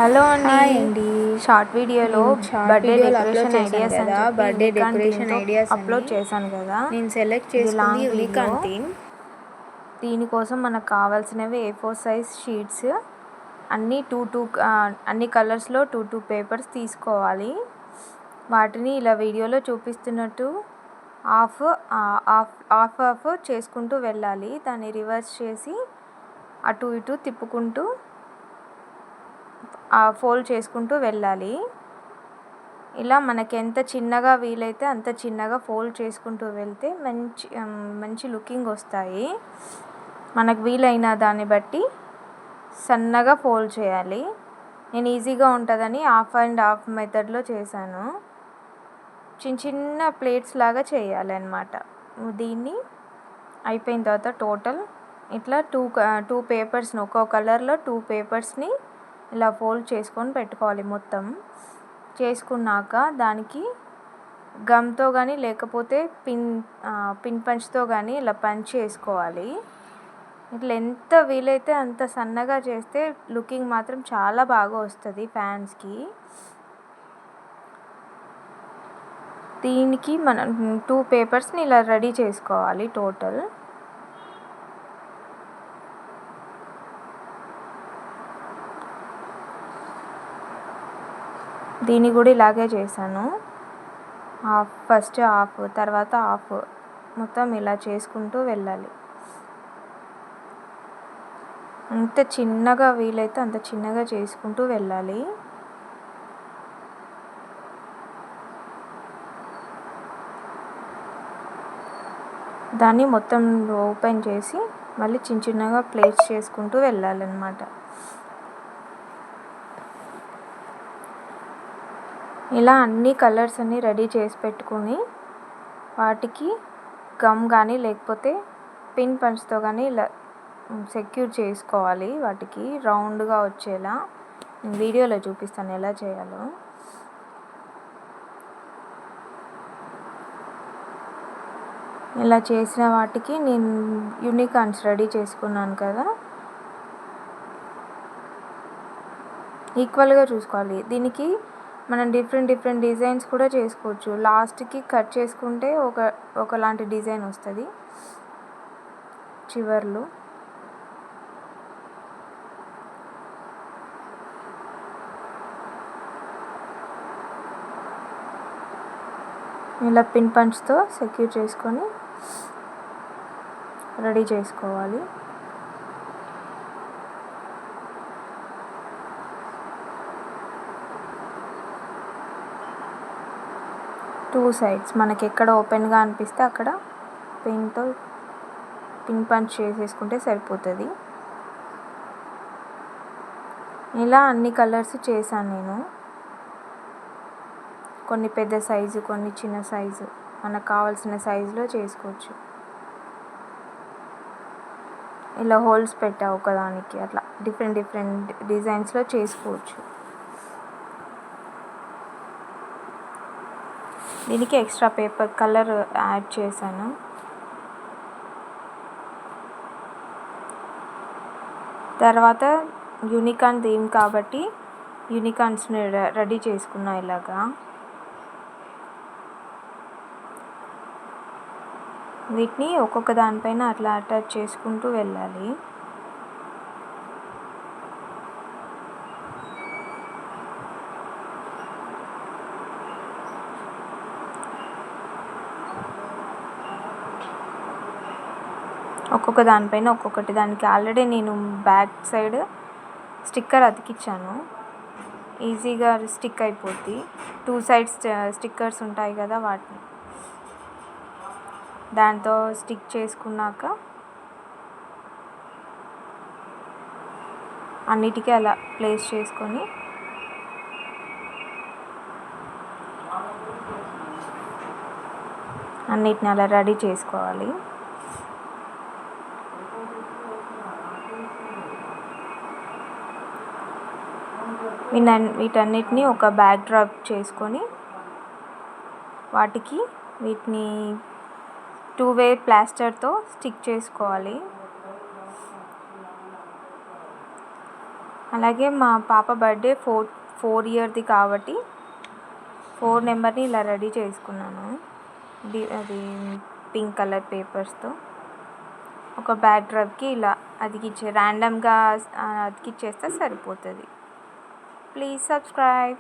Hello అండి. Hi అండి. Short వీడియోలో నేను షార్ట్ బర్త్డే వీడియోలో డెకరేషన్ అప్లోడ్ చేశాను ఐడియాస్ అని కదా, చెప్పి బర్త్డే యూనికాన్ డెకరేషన్ థీమ్తో ఐడియాస్ అని. అప్లోడ్ చేశాను కదా. నేను సెలెక్ట్ ఇది చేసుకుంది లాంగ్ వీడియో. Unicorn theme. దీనికోసం మనకు కావాల్సినవి A4 సైజ్ షీట్స్ అన్ని కలర్స్లో 2 పేపర్స్ తీసుకోవాలి. వాటిని ఇలా వీడియోలో చూపిస్తున్నట్టు హాఫ్ హాఫ్ చేసుకుంటూ వెళ్ళాలి. దాన్ని రివర్స్ చేసి అటు ఇటు తిప్పుకుంటూ ఫోల్డ్ చేసుకుంటూ వెళ్ళాలి. ఇలా మనకి ఎంత చిన్నగా వీలైతే అంత చిన్నగా ఫోల్డ్ చేసుకుంటూ వెళ్తే మంచి లుకింగ్ వస్తాయి. మనకు వీలైన దాన్ని బట్టి సన్నగా ఫోల్డ్ చేయాలి. నేను ఈజీగా ఉంటుందని హాఫ్ అండ్ హాఫ్ మెథడ్లో చేశాను. చిన్న ప్లేట్స్ లాగా చేయాలి అన్నమాట. దీన్ని అయిపోయిన తర్వాత టోటల్ ఇట్లా టూ పేపర్స్ని ఒక్కో కలర్లో 2 పేపర్స్ని ఇలా ఫోల్డ్ చేసుకొని పెట్టుకోవాలి. మొత్తం చేసుకున్నాక దానికి గమ్తో కానీ లేకపోతే పిన్ పంచ్తో కానీ ఇలా పంచ్ చేసుకోవాలి. ఇట్లా ఎంత వీలైతే అంత సన్నగా చేస్తే లుకింగ్ మాత్రం చాలా బాగా వస్తుంది ఫ్యాన్స్కి. దీనికి మనం 2 పేపర్స్ని ఇలా రెడీ చేసుకోవాలి. టోటల్ దీన్ని కూడా ఇలాగే చేశాను. ఫస్ట్ హాఫ్ తర్వాత హాఫ్ మొత్తం ఇలా చేసుకుంటూ వెళ్ళాలి. ఎంత చిన్నగా వీలైతే అంత చిన్నగా చేసుకుంటూ వెళ్ళాలి. దాన్ని మొత్తం ఓపెన్ చేసి మళ్ళీ చిన్నగా ప్లేస్ చేసుకుంటూ వెళ్ళాలన్నమాట. ఇలా అన్ని కలర్స్ అన్నీ రెడీ చేసి పెట్టుకొని వాటికి గమ్ కానీ లేకపోతే పిన్ పంచ్తో కానీ ఇలా సెక్యూర్ చేసుకోవాలి. వాటికి రౌండ్గా వచ్చేలా నేను వీడియోలో చూపిస్తాను ఎలా చేయాలో. ఇలా చేసిన వాటికి నేను యూనికార్న్స్ రెడీ చేసుకున్నాను కదా, ఈక్వల్గా చూసుకోవాలి. దీనికి మనం డిఫరెంట్ డిజైన్స్ కూడా చేసుకోవచ్చు. లాస్ట్కి కట్ చేసుకుంటే ఒకలాంటి డిజైన్ వస్తుంది. చివర్లు ఇలా పిన్ పంచ్తో సెక్యూర్ చేసుకొని రెడీ చేసుకోవాలి. టూ సైడ్స్ మనకి ఎక్కడ ఓపెన్గా అనిపిస్తే అక్కడ పెన్తో పిన్ పంచ్ చేసేసుకుంటే సరిపోతుంది. ఇలా అన్ని కలర్స్ చేశాను నేను. కొన్ని పెద్ద సైజు, కొన్ని చిన్న సైజు, మనకు కావాల్సిన సైజులో చేసుకోవచ్చు. ఇలా హోల్స్ పెట్టా ఒకదానికి, అట్లా డిఫరెంట్ డిజైన్స్లో చేసుకోవచ్చు. దీనికి ఎక్స్ట్రా పేపర్ కలర్ యాడ్ చేశాను. తర్వాత యూనికార్న్ థీమ్ కాబట్టి యూనికార్న్స్ని రెడీ చేసుకున్నా. ఇలాగా వీటిని ఒక్కొక్క దానిపైన అట్లా అటాచ్ చేసుకుంటూ వెళ్ళాలి. ఒక్కొక్క దానిపైన ఒక్కొక్కటి. దానికి ఆల్రెడీ నేను బ్యాక్ సైడ్ స్టిక్కర్ అతికిచ్చాను. ఈజీగా స్టిక్ అయిపోద్ది. 2 సైడ్స్ స్టిక్కర్స్ ఉంటాయి కదా, వాటిని దాంతో స్టిక్ చేసుకున్నాక అన్నిటికీ అలా ప్లేస్ చేసుకొని అన్నిటిని అలా రెడీ చేసుకోవాలి. వీటన్నిటిని ఒక బ్యాక్ డ్రాప్ చేసుకొని వాటికి వీటిని 2-వే ప్లాస్టర్తో స్టిక్ చేసుకోవాలి. అలాగే మా పాప బర్త్డే 4 ఇయర్ది కాబట్టి 4 నెంబర్ని ఇలా రెడీ చేసుకున్నాను. అది పింక్ కలర్ పేపర్స్తో ఒక బ్యాక్ డ్రాప్కి ఇలా ర్యాండమ్గా అతికిచ్చేస్తే సరిపోతుంది. Please subscribe.